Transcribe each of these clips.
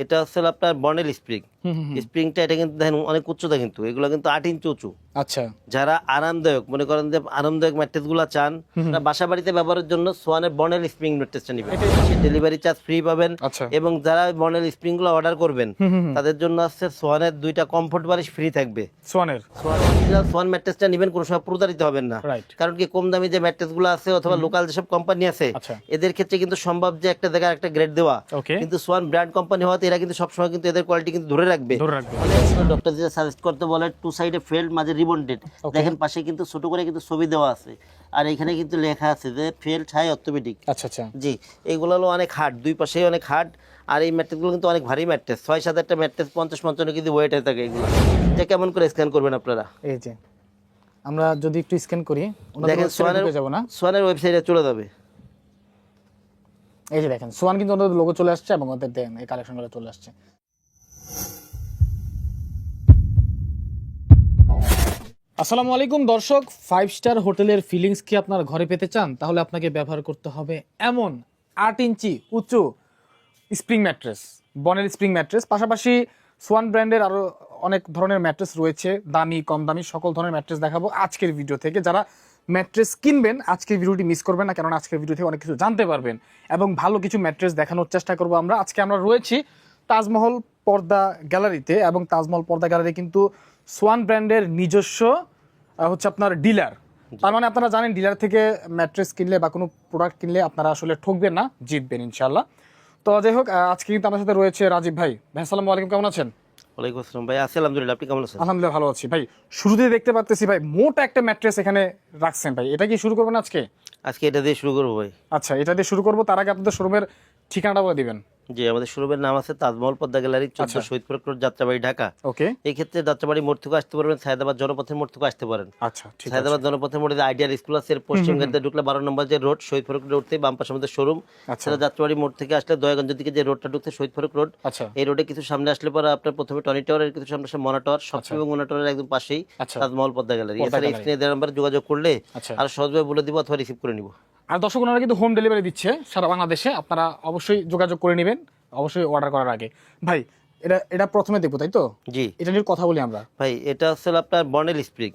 এটা হচ্ছে আপনার বর্নেল স্প্রিং। স্প্রিংটা এটা কিন্তু দেখেন অনেক উচ্চতা, কিন্তু এগুলো কিন্তু 8 ইঞ্চি উঁচু। আচ্ছা, যারা আরামদায়ক মনে করেন যে আরামদায়ক ম্যাট্রেস গুলা চান, তারা বাসা বাড়িতে ব্যবহারের জন্য সোয়ানের বর্নেল স্প্রিং ম্যাট্রেসটা নেবেন। ডেলিভারি চার্জ ফ্রি পাবেন। আচ্ছা। এবং যারা বর্নেল স্প্রিং গুলো অর্ডার করবেন তাদের জন্য আছে সোয়ানের 2টা কমফোর্ট বালিশ ফ্রি থাকবে। সোয়ানের সোয়ান ম্যাট্রেসটা নেবেন, কোনো সময় প্রতারিত হবেন না। রাইট। কারণ কি কম দামি যে ম্যাট্রেস গুলো আছে অথবা লোকাল যেসব কোম্পানি আছে, আচ্ছা। এদের ক্ষেত্রে কিন্তু সম্ভব যে একটা জায়গায় একটা গ্রেড দেওয়া, ওকে। কিন্তু সোয়ান ব্র্যান্ড কোম্পানি হওয়াতে এরা কিন্তু সবসময় কিন্তু এদের কোয়ালিটি কিন্তু ধরে রাখবে। ডক্টর যেটা সাজেস্ট করতে বলে টু সাইডে ফেল্ড, মাঝে রিবন্ডেড। দেখেন পাশে কিন্তু ছোট করে কিন্তু ছবি দেওয়া আছে, আর এখানে কিন্তু লেখা আছে যে ফেল্ড হাই অর্থোপেডিক। আচ্ছা আচ্ছা। জি, এইগুলো হলো অনেক হার্ড, দুই পাশেই অনেক হার্ড। আর এই ম্যাট্রেসগুলো কিন্তু অনেক ভারী ম্যাট্রেস, 6-7 একটা ম্যাট্রেস 50-55 কেজি ওয়েট হয়ে থাকে এগুলো। এটা কেমন করে স্ক্যান করবেন আপনারা? এই যে আমরা যদি একটু স্ক্যান করি, দেখেন সোয়ানের যাব না, সোয়ানের ওয়েবসাইটে চলে যাবে। এই যে দেখেন সোয়ান কিন্তু ওদের লোগো চলে আসছে এবং ওদের দেন এই কালেকশনগুলো চলে আসছে। আসসালামু আলাইকুম দর্শক, 5 স্টার হোটেলের ফিলিংস কি আপনার ঘরে পেতে চান? তাহলে আপনাকে ব্যবহার করতে হবে এমন 8 ইঞ্চি উঁচু spring mattress, Bonnell spring mattress. পাশাপাশি সোয়ান ব্র্যান্ডের আরও অনেক ধরনের ম্যাট্রেস রয়েছে, দামি কম দামি সকল ধরনের ম্যাট্রেস দেখাবো আজকের ভিডিও থেকে। যারা ম্যাট্রেস কিনবেন আজকের ভিডিওটি মিস করবেন না, কেননা আজকের ভিডিও থেকে অনেক কিছু জানতে পারবেন এবং ভালো কিছু ম্যাট্রেস দেখানোর চেষ্টা করবো আমরা। আজকে আমরা রয়েছি তাজমহল পর্দা গ্যালারিতে, এবং তাজমহল পর্দা গ্যালারি কিন্তু সোয়ান ব্র্যান্ডের নিজস্ব হচ্ছে আপনার ডিলার। তার মানে আপনারা জানেন ডিলার থেকে ম্যাট্রেস কিনলে বা কোনো প্রোডাক্ট কিনলে আপনারা আসলে ঠকবেন না, জিতবেন ইনশাল্লাহ। তো যাই হোক, আজকে কিন্তু আমার সাথে রয়েছে রাজীব ভাই। ভাই আসসালামু আলাইকুম, কেমন আছেন? ওয়ালাইকুম আসসালাম ভাই, আছি আলহামদুলিল্লাহ, আপনি কেমন আছেন? আলহামদুলিল্লাহ ভালো আছি ভাই। শুরুতেই দেখতে পাচ্ছি ভাই মোটা একটা ম্যাট্রেস এখানে রাখছেন ভাই, এটা কি শুরু করবেন আজকে? আজকে এটা দিয়ে শুরু করবো ভাই। আচ্ছা, এটা দিয়ে শুরু করবো। তার আগে আপনাদের শোরুমের ঠিকানাটা বলে দিবেন। জি, আমাদের শোরুমের নাম আছে তাজমহল পদ্মা গ্যালারি, 14 শহীদ ফারুক রোড, যাত্রাবাড়ি, ঢাকা। ওকে। এই ক্ষেত্রে যাত্রাবাড়ি মোড় থেকে আসতে পারবেন, সায়দাবাদ জনপথের মোড় থেকে আসতে পারেন। আচ্ছা, ঠিক আছে। সায়দাবাদ জনপথের মোড়ে যে আইডিয়াল স্কুল আছে, এর পশ্চিম গেটে ঢুকলে 12 নম্বর যে রোড শহীদ ফারুক রোড থেকে বাম পাশে আমাদের শোরুম। আচ্ছা। সেটা যাত্রাবাড়ি মোড় থেকে আসলে দয়াগঞ্জের দিকে যে রোডটা ঢুকছে শহীদ ফারুক রোড, আচ্ছা। এই রোডে কিছু সামনে আসলে পরে আপনার প্রথমে টনি টাওয়ারের কিছু সামনে আসে মনা টাওয়ার, সবচেয়ে এবং মনা টাওয়ারের একদম পাশেই আচ্ছা। তাজমহল পদ্মা গ্যালারি। পদ্মা এছাড়া গ্যালারি। স্ক্রিনে দেওয়ার নাম্বারে যোগাযোগ করলে আচ্ছা। আর সহজভাবে বলে দিব অথবা রিসিভ করে নিব। আর দর্শক, ওনারা কিন্তু হোম ডেলিভারি দিচ্ছে সারা বাংলাদেশে, আপনারা অবশ্যই যোগাযোগ করে নেবেন, অবশ্যই অর্ডার করার আগে। ভাই এটা এটা প্রথমে দেখবো, তাই তো? জি এটা নিয়ে কথা বলি আমরা। ভাই, এটা হচ্ছে আপনার বর্নেল স্প্রিং।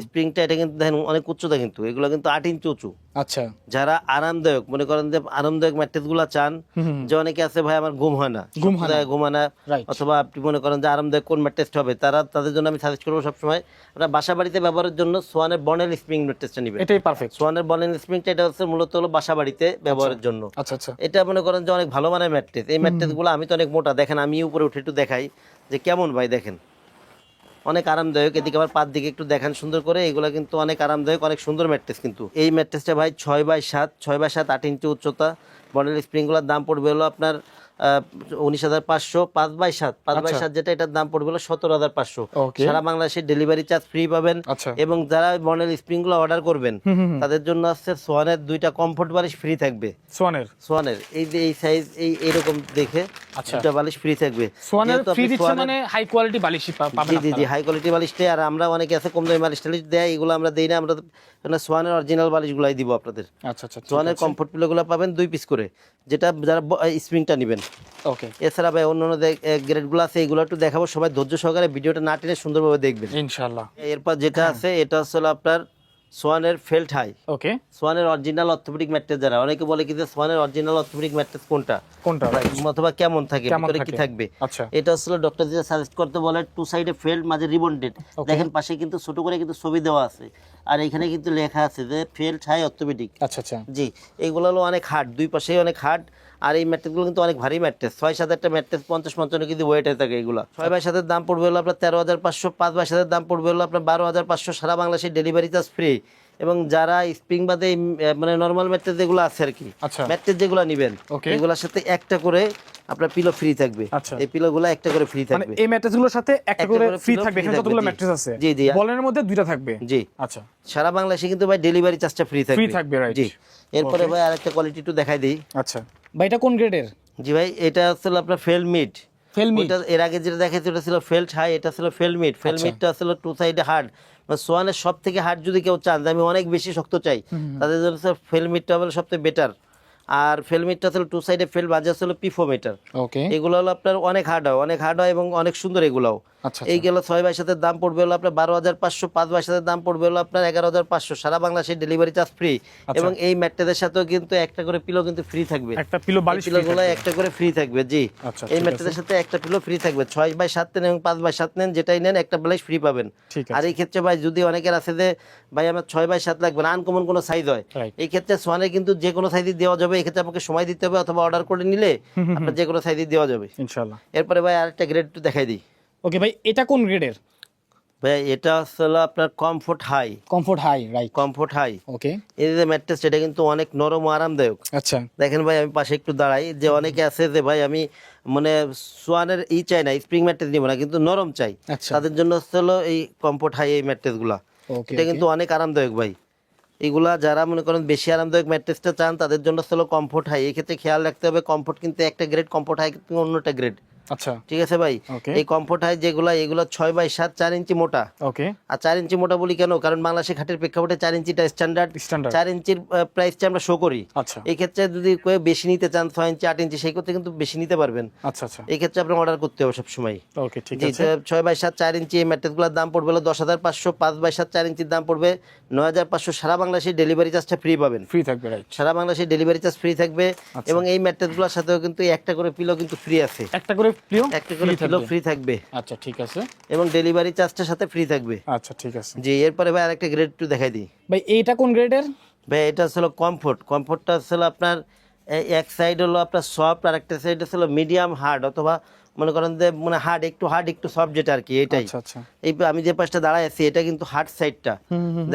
স্প্রিংটা এটা কিন্তু দেখেন অনেক উচ্চতা, কিন্তু এগুলো কিন্তু 8 ইঞ্চি উঁচু। আচ্ছা। যারা আরামদায়ক মনে করেন যে আরামদায়ক ম্যাট্রেস গুলা চান, যে অনেকে আছে ভাই আমার ঘুম হয় না, ঘুমায় না, Right. অথবা আপনি মনে করেন যে আরামদায়ক কোন ম্যাট্রেস হবে, তাদের জন্য আমি সাজেস্ট করবো সবসময় আপনার বাসা বাড়িতে ব্যবহারের জন্য সোয়ানের বর্নেল স্প্রিং ম্যাট্রেসটা নেবেন। এটাই পারফেক্ট। সোয়ানের বর্নেল স্প্রিংটা এটা হচ্ছে মূলত হলো বাসা বাড়িতে ব্যবহারের জন্য। আচ্ছা আচ্ছা। এটা মনে করেন যে অনেক ভালো মানের ম্যাট্রেস। এই ম্যাট্রেস গুলো আমি তো অনেক মোটা, দেখেন আমি উপরে উঠে একটু দেখাই যে কেমন ভাই, দেখেন অনেক আরামদায়ক। এদিকে আমার পার দিকে একটু দেখান সুন্দর করে, এগুলো কিন্তু অনেক আরামদায়ক, অনেক সুন্দর ম্যাট্রেস। কিন্তু এই ম্যাট্রেসটা ভাই 6x7 8 ইঞ্চি উচ্চতা। বর্নেল স্প্রিংগুলোর দাম পড়বে হলো আপনার 19,500। 5x7 যেটা, এটার দাম পড়বে হলো 17,500। Okay. সারা বাংলাদেশে ডেলিভারি চার্জ ফ্রি পাবেন। আচ্ছা। এবং যারা বর্নেল স্প্রিংগুলো অর্ডার করবেন তাদের জন্য আছে সোয়ানের 2টা কমফোর্ট বালিশ ফ্রি থাকবে। সোয়ানের এই যে এই সাইজ এইরকম দেখে আচ্ছা। 2টা বালিশ ফ্রি থাকবে। সোয়ানের যেহেতু আপনি ফ্রি দিচ্ছে, সোয়ানের- মানে হাই কোয়ালিটি বালিশ পাবেন জি জি জি, আপনারা। High quality বালিশটাই। আর আমরা অনেকে আছে কম দামি বালিশ টালিশ দেয়, এগুলো আমরা দেই না। আমরা সোয়ানের অরিজিনাল বালিশগুলাই দিব আপনাদের। আচ্ছা আচ্ছা, সোয়ানের কমফোর্ট পিলোগুলো পাবেন 2 পিস করে, যেটা যারা স্প্রিংটা নেবেন। ওকে। এছাড়া ভাই অন্য অন্য গ্রেডগুলো আছে, এগুলো একটু দেখাবো, সবাই ধৈর্য সহকারে ভিডিওটা না টেনে সুন্দরভাবে দেখবেন ইনশাআল্লাহ। এরপর যেটা আছে এটা হচ্ছে আপনার সোয়ানের ফেল্ট হাই। ওকে। সোয়ানের অরিজিনাল অর্থোপেডিক ম্যাট্রেস। যারা অনেকে বলে কি যে সোয়ানের অরিজিনাল অর্থোপেডিক ম্যাট্রেস কোনটা অথবা কেমন থাকে, ভিতরে কি থাকবে। আচ্ছা। এটা হচ্ছে ডক্টর যেটা সাজেস্ট করতে বলে টু সাইডে ফেল্ড, মাঝে রিবন্ডেড। দেখেন পাশে কিন্তু ছোট করে কিন্তু ছবি দেওয়া আছে, আর এখানে কিন্তু লেখা আছে যে ফেল্ড হাই অর্থোপেডিক। আচ্ছা আচ্ছা। জি, এইগুলো হলো অনেক হার্ড, দুই পাশেই অনেক হার্ড। আর এই ম্যাট্রেসগুলো কিন্তু অনেক ভারী ম্যাট্রেস, 6-7 একটা ম্যাট্রেস 50-55 কিন্তু ওয়েট হয়ে থাকে এগুলো। 6x7 দাম পড়বে হলো আপনার 13,500। 5x7 দাম পড়বে হলো আপনার 12,500। সারা বাংলাদেশে ডেলিভারি চার্জ ফ্রি। এবং যারা স্প্রিং বাদে মানে নর্মাল ম্যাট্রেস যেগুলো আছে আর কি, ম্যাট্রেস যেগুলো নেবেন, এগুলোর সাথে একটা করে আপনার পিলো ফ্রি থাকবে। এই পিলোগুলো একটা করে ফ্রি থাকবে, এই ম্যাট্রেসগুলোর সাথে একটা করে ফ্রি থাকবে। এখানে যতগুলো ম্যাট্রেস আছে, জি জি, বলের মধ্যে 2টা থাকবে। জি। আচ্ছা। সারা বাংলাদেশে কিন্তু ভাই ডেলিভারি চার্জটা ফ্রি থাকবে। রাইট। জি। এরপরে ভাই আরেকটা কোয়ালিটি একটু দেখাই দিই। আচ্ছা ভাই, এটা কোন গ্রেডের? জি ভাই, এটা হচ্ছে আপনার ফেল মিড। এর আগে যেটা দেখাচ্ছি ওটা ছিল ফেল্ট হাই, এটা ছিল ফেল মিড। ফেল মিডটা ছিল টু সাইডে হার্ড। সোয়ানের সব থেকে হার্ড যদি কেউ চান যে আমি অনেক বেশি শক্ত চাই, তাদের জন্য ফেল মিডটা হলো সবথেকে বেটার। আর ফেলমিটটা হলো 2 সাইডে ফেল বাজে হলো P4 মিটার। ওকে, এগুলো হলো আপনার অনেক হার্ড হয় এবং অনেক সুন্দর এগুলাও। আচ্ছা এই গেল 6x7 এর দাম পড়বে হলো আপনার 12,500, 5x7 এর দাম পড়বে হলো আপনার 11,500, সারা বাংলাদেশে ডেলিভারি চার্জ ফ্রি। এবং এই ম্যাট্রেসের সাথেও কিন্তু একটা করে পিলো কিন্তু ফ্রি থাকবে, একটা পিলো বালিশ পিলোগুলো একটা করে ফ্রি থাকবে। জি, আচ্ছা, এই ম্যাট্রেসের সাথে একটা পিলো ফ্রি থাকবে। 6x7 নেন এবং 5x7 নেন, যেটাই নেন একটা বালিশ ফ্রি পাবেন। ঠিক আর আছে, এই ক্ষেত্রে ভাই যদি অনেকের আছে যে ভাই আমার 6x7 লাগবে না, আনকমন কোনো সাইজ হয়, Right. এই ক্ষেত্রে সোয়ানে কিন্তু যে কোনো সাইজই দেওয়া যাবে। এই ক্ষেত্রে আপনাকে সময় দিতে হবে, অথবা অর্ডার করে নিলে আপনার যে কোনো সাইজই দেওয়া যাবে ইনশাআল্লাহ। এরপরে ভাই আরেকটা গ্রেড একটু দেখাই দিই। ওকে ভাই, এটা কোন গ্রেডের? ভাই এটা হলো আপনার comfort high. Comfort high, right. Comfort high, okay, এই যে ম্যাট্রেস এটা কিন্তু অনেক নরম ও আরামদায়ক। আচ্ছা, দেখেন ভাই আমি পাশে একটু দাঁড়াই, যে অনেকে আছে যে ভাই আমি মানে সোয়ানের চাই না, স্প্রিং ম্যাট্রেস নিব না, কিন্তু নরম চাই, আচ্ছা, তাদের জন্য হলো এই কমফোর্ট হাই এই ম্যাট্রেস গুলা। ওকে, এটা কিন্তু অনেক আরামদায়ক ভাই। এগুলা যারা মনে করেন বেশি আরামদায়ক ম্যাট্রেসটা চান তাদের জন্য হলো কমফোর্ট হাই। এই ক্ষেত্রে খেয়াল রাখতে হবে কমফোর্ট কিন্তু একটা গ্রেড, কমফোর্ট হাই কিন্তু অন্যটা গ্রেড। আচ্ছা, ঠিক আছে ভাই, ওকে, এই কমফোর্ট হাই এগুলো 6x7 4 ইঞ্চি মোটা। ওকে, আর 4 ইঞ্চি মোটা বলি কেন, কারণ বাংলাদেশে খাটের প্রেক্ষাপটে 4 ইঞ্চিটা স্ট্যান্ডার্ড। স্ট্যান্ডার্ড, 4 ইঞ্চির প্রাইসটা আমরা শো করি। আচ্ছা, এই ক্ষেত্রে যদি কেউ বেশি নিতে চান 6 ইঞ্চি 8 ইঞ্চি, সেই ক্ষেত্রে কিন্তু বেশি নিতে পারবেন। আচ্ছা, আচ্ছা, এই ক্ষেত্রে আপনি অর্ডার করতে হবে সবসময়। ওকে, ঠিক জি, আছে, 6x7 4 ইঞ্চি এই ম্যাট্রেসগুলোর দাম পড়বে হলো 10,500, 5x7 4 ইঞ্চির দাম পড়বে 9,500, সারা বাংলাদেশে ডেলিভারি চার্জটা ফ্রি পাবেন। ফ্রি থাকবে, রাইট। সারা বাংলাদেশে ডেলিভারি চার্জ ফ্রি থাকবে। আচ্ছা। এবং এই ম্যাট্রেসগুলোর সাথেও কিন্তু একটা করে পিলো কিন্তু ফ্রি আছে, একটা করে পিলো, একটা করে পিলো ফ্রি থাকবে আচ্ছা, ঠিক আছে, এবং ডেলিভারি চার্জটার সাথে ফ্রি থাকবে। আচ্ছা, ঠিক আছে জি, এরপরে ভাই আরেকটা গ্রেড একটু দেখাই দিই। ভাই, এইটা কোন গ্রেডের? ভাই এটা হলো কমফোর্ট। কমফোর্টটা হলো আপনার এক সাইড হলো আপনার সফট, আর একটা সাইড হলো মিডিয়াম হার্ড, অথবা মনে করেন যে মানে হার্ড একটু সফট, যেটা আর কি এটাই। আচ্ছা, আচ্ছা, এই আমি যে পাশটা দাঁড়ায় আছি এটা কিন্তু হার্ড সাইডটা,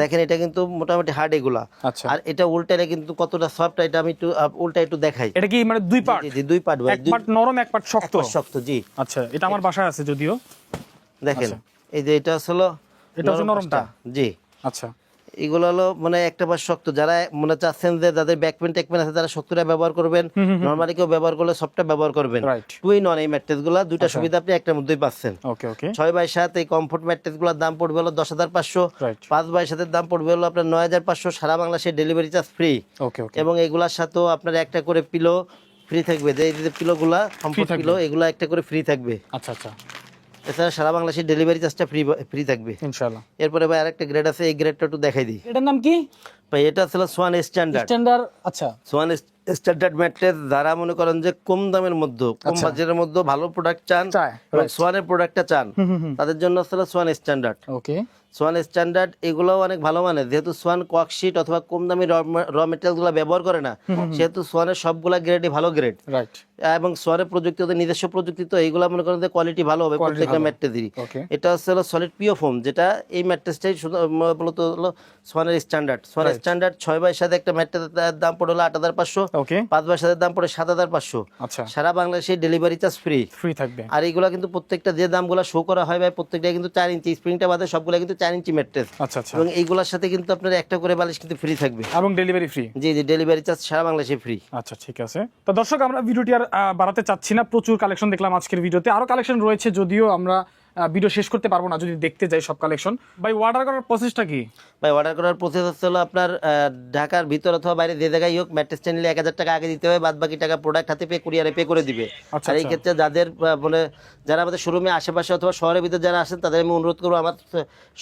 দেখেন এটা কিন্তু মোটামুটি হার্ড এগুলা। আচ্ছা, আর এটা উল্টালে কিন্তু কতটা সফট, এটা আমি একটু উল্টা একটু দেখাই। এটা কি মানে দুই পার্ট? জি, 2 পার্ট ভাই, এক পার্ট নরম, এক পার্ট শক্ত। শক্ত, জি। আচ্ছা, এটা আমার বাসায় আছে যদিও। দেখেন আচ্ছা। এই যে এটা হলো এটা হচ্ছে নরমটা। জি, আচ্ছা, এগুলো হলো মানে একটা বার শক্ত, যারা মানে চাচ্ছেন যে যাদের ব্যাকপেন টেকপেন আছে তারা শক্তটা ব্যবহার করবেন, নরমালি কেউ ব্যবহার করলে সফটটা ব্যবহার করবেন। রাইট, টুইন অন এই ম্যাট্রেসগুলো দুইটা সুবিধা আপনি একটার মধ্যেই পাচ্ছেন। ওকে, ওকে, 6x7 এই কমফোর্ট ম্যাট্রেসগুলোর দাম পড়বে হলো 10,500, রাইট, 5x7 এর দাম পড়বে হলো আপনার 9,500, সারা বাংলাদেশে ডেলিভারি চার্জ ফ্রি। ওকে, ওকে, এবং এগুলার সাথেও আপনার একটা করে পিলো ফ্রি থাকবে, যে এই যে পিলোগুলা কমফোর্ট থাকবে। পিলো, এগুলা একটা করে ফ্রি থাকবে। আচ্ছা, আচ্ছা, এছাড়া সারা বাংলাদেশে ডেলিভারি চার্জটা ফ্রি থাকবে। ইনশাআল্লাহ। এরপরে ভাই আরেকটা গ্রেড আছে, এই গ্রেডটা একটু দেখাই দিই। এটার নাম কি? ভাই এটা হলো সোয়ান স্ট্যান্ডার্ড। স্ট্যান্ডার্ড, আচ্ছা, সোয়ান স্ট্যান্ডার্ড ম্যাট্রেস যারা মনে করেন যে কম দামের মধ্যে, কম আচ্ছা। বাজেটের মধ্যে ভালো প্রোডাক্ট চান চায়, এবং right. সোয়ানের প্রোডাক্টটা চান, তাদের জন্য হলো সোয়ান স্ট্যান্ডার্ড। ওকে, সোয়ান স্ট্যান্ডার্ড এগুলোও অনেক ভালো মানের, যেহেতু সোয়ান ককশিট অথবা কম দামি র মেটেরিয়ালগুলো ব্যবহার করে না, সেহেতু সোয়ানের সবগুলা গ্রেডই ভালো গ্রেড। রাইট, এবং সোয়ানের প্রযুক্তি, ওদের নিজস্ব প্রযুক্তি, তো এইগুলো মনে করেন যে কোয়ালিটি ভালো হবে প্রত্যেকটা ভালো। ম্যাট্রেসেরই। ওকে, এটা হলো সলিড পিও ফোম, যেটা এই ম্যাট্রেসটাই শুধু মূলত হলো সোয়ানের স্ট্যান্ডার্ড। সোয়ান স্ট্যান্ডার্ড 6x7 একটা ম্যাট্রেসের দাম পড়ে হলো 8,500, ওকে, 5x7 দাম পড়ে 7,500, আচ্ছা, সারা বাংলাদেশে ডেলিভারি চার্জ ফ্রি। ফ্রি থাকবে। আর এইগুলো কিন্তু প্রত্যেকটা যে দামগুলো শো করা হয় ভাই, প্রত্যেকটা কিন্তু 4 ইঞ্চি, স্প্রিংটা বাদে সবগুলো কিন্তু 4 ইঞ্চি ম্যাট্রেস। আচ্ছা, আচ্ছা, এবং এইগুলোর সাথে কিন্তু আপনার একটা করে বালিশ কিন্তু ফ্রি থাকবে। এবং ডেলিভারি ফ্রি। জি, জি, ডেলিভারি চার্জ সারা বাংলাদেশে ফ্রি। আচ্ছা, ঠিক আছে। তো দর্শক, আমরা ভিডিওটি আর বাড়াতে চাচ্ছি না, প্রচুর কালেকশন দেখলাম আজকের ভিডিওতে, আরো কালেকশন রয়েছে, যদিও আমরা ভিডিও শেষ করতে পারবো না যদি দেখতে যাই সব কালেকশন। ভাই, অর্ডার করার প্রসেসটা কি? ভাই অর্ডার করার প্রসেস হলো আপনার ঢাকার ভিতর অথবা বাইরে যে জায়গায় হোক, ম্যাট্রেসটা নিলে 1,000 টাকা আগে দিতে হবে, বাদ বাকি টাকা প্রোডাক্ট হাতে কুরিয়ারে পে করে দিবে। আচ্ছা, আর এই ক্ষেত্রে যাদের মানে যারা আমাদের শোরুমে আশেপাশে অথবা শহরের ভিতরে যারা আসেন, তাদের আমি অনুরোধ করবো আমার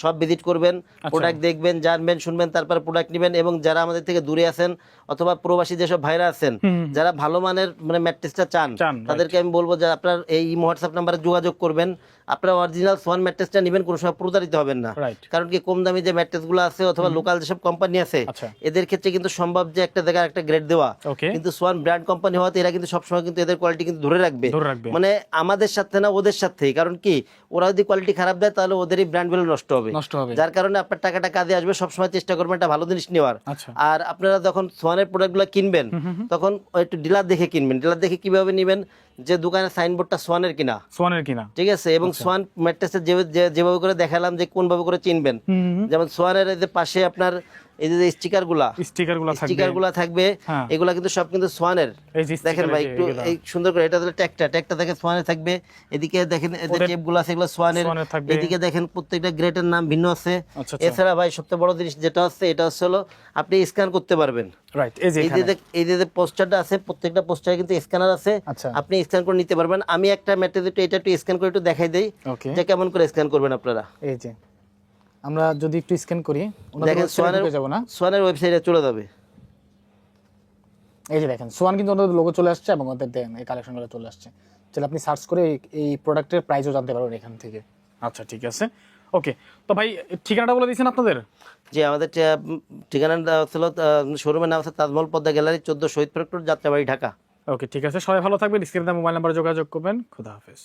সব ভিজিট করবেন, প্রোডাক্ট দেখবেন, জানবেন, শুনবেন, তারপর প্রোডাক্ট নেবেন। এবং যারা আমাদের থেকে দূরে আছেন অথবা প্রবাসী যেসব ভাইরা আছেন, যারা ভালো মানের মানে ম্যাট্রেসটা চান, তাদেরকে আমি বলবো যে আপনার এই হোয়াটসঅ্যাপ নাম্বারে যোগাযোগ করবেন, আপনার অরিজিনাল সোয়ান ম্যাট্রেসটা নেবেন, কোনো সময় প্রতারিত হবেন না। রাইট, কারণ কি কম দামি যে ম্যাট্রেসগুলো আছে অথবা লোকাল যেসব কোম্পানি আছে, আচ্ছা, এদের ক্ষেত্রে কিন্তু সম্ভব যে একটা জায়গায় একটা গ্রেড দেওয়া, ওকে, কিন্তু সোয়ান ব্র্যান্ড কোম্পানি হওয়াতে এরা কিন্তু সবসময় কিন্তু এদের কোয়ালিটি কিন্তু ধরে রাখবে, ধরে রাখবে। মানে আমাদের সাথে না ওদের সাথেই। কারণ কি ওরা যদি কোয়ালিটি খারাপ দেয় তাহলে ওদেরই ব্র্যান্ড ভ্যালু নষ্ট হবে, নষ্ট হবে। যার কারণে আপনার টাকাটা কাজে আসবে। সবসময় চেষ্টা করবেন একটা ভালো জিনিস নেওয়ার। আচ্ছা, আর আপনারা যখন সোয়ানের প্রোডাক্টগুলো কিনবেন তখন একটু ডিলার দেখে কিনবেন। ডিলার দেখে কিভাবে নেবেন, যে দোকানের সাইনবোর্ডটা সোয়ানের কিনা, সোয়ানের কিনা, ঠিক আছে, এবং সোয়ান ম্যাট্রেসের যেভাবে করে দেখালাম যে কোনভাবে করে চিনবেন, যেমন সোয়ানের যে পাশে আপনার এই যে স্টিকারগুলা স্টিকারগুলো থাকবে। হ্যাঁ। এগুলা কিন্তু সব কিন্তু সোয়ানের। এই যে দেখেন sticker ভাই এই যে একটু এগুলা। এই সুন্দর করে, এটা হলো ট্যাগটা দেখেন সোয়ানের থাকবে। এদিকে দেখেন এই যে ওদের টেপগুলো আছে এগুলো সোয়ানের। সোয়ানের থাকবে। এদিকে দেখেন প্রত্যেকটা গ্রেডের নাম ভিন্ন আছে। আচ্ছা, আচ্ছা। এছাড়া ভাই সবচেয়ে বড় জিনিস যেটা হচ্ছে এটা হচ্ছে হলো আপনি স্ক্যান করতে পারবেন। রাইট, এই যে এখানে। এই যে পোস্টারটা আছে, প্রত্যেকটা পোস্টারে কিন্তু স্ক্যানার আছে। আচ্ছা। আপনি স্ক্যান করে নিতে পারবেন। আমি একটা ম্যাট্রেস এটা একটু স্ক্যান করে একটু দেখাই দেই ওকে। যে কেমন করে স্ক্যান করবেন আপনারা। এই যে আমরা যদি একটু স্ক্যান করি, দেখেন সোয়ানের যাব না? সোয়ানের ওয়েবসাইটে চলে যাবে। এই যে দেখেন সোয়ান কিন্তু ওদের লোগো চলে আসছে এবং ওদের দেখেন এই কালেকশনগুলো চলে আসছে। তাহলে আপনি সার্চ করে এই প্রোডাক্টের প্রাইসও জানতে পারবেন এখান থেকে। আচ্ছা, ঠিক আছে, ওকে। তো ভাই ঠিকানাটা বলে দিয়েছেন আপনাদের? যে আমাদের ঠিকানাটা হচ্ছিল শোরুমের নাম হচ্ছে তাজমহল পদ্মা গ্যালারি, 14 শহীদ প্রক্টর, যাত্রাবাড়ি, ঢাকা। ওকে, ঠিক আছে, সবাই ভালো থাকবেন। স্ক্রিনে মোবাইল নাম্বার যোগাযোগ করবেন। খুদা হাফেজ।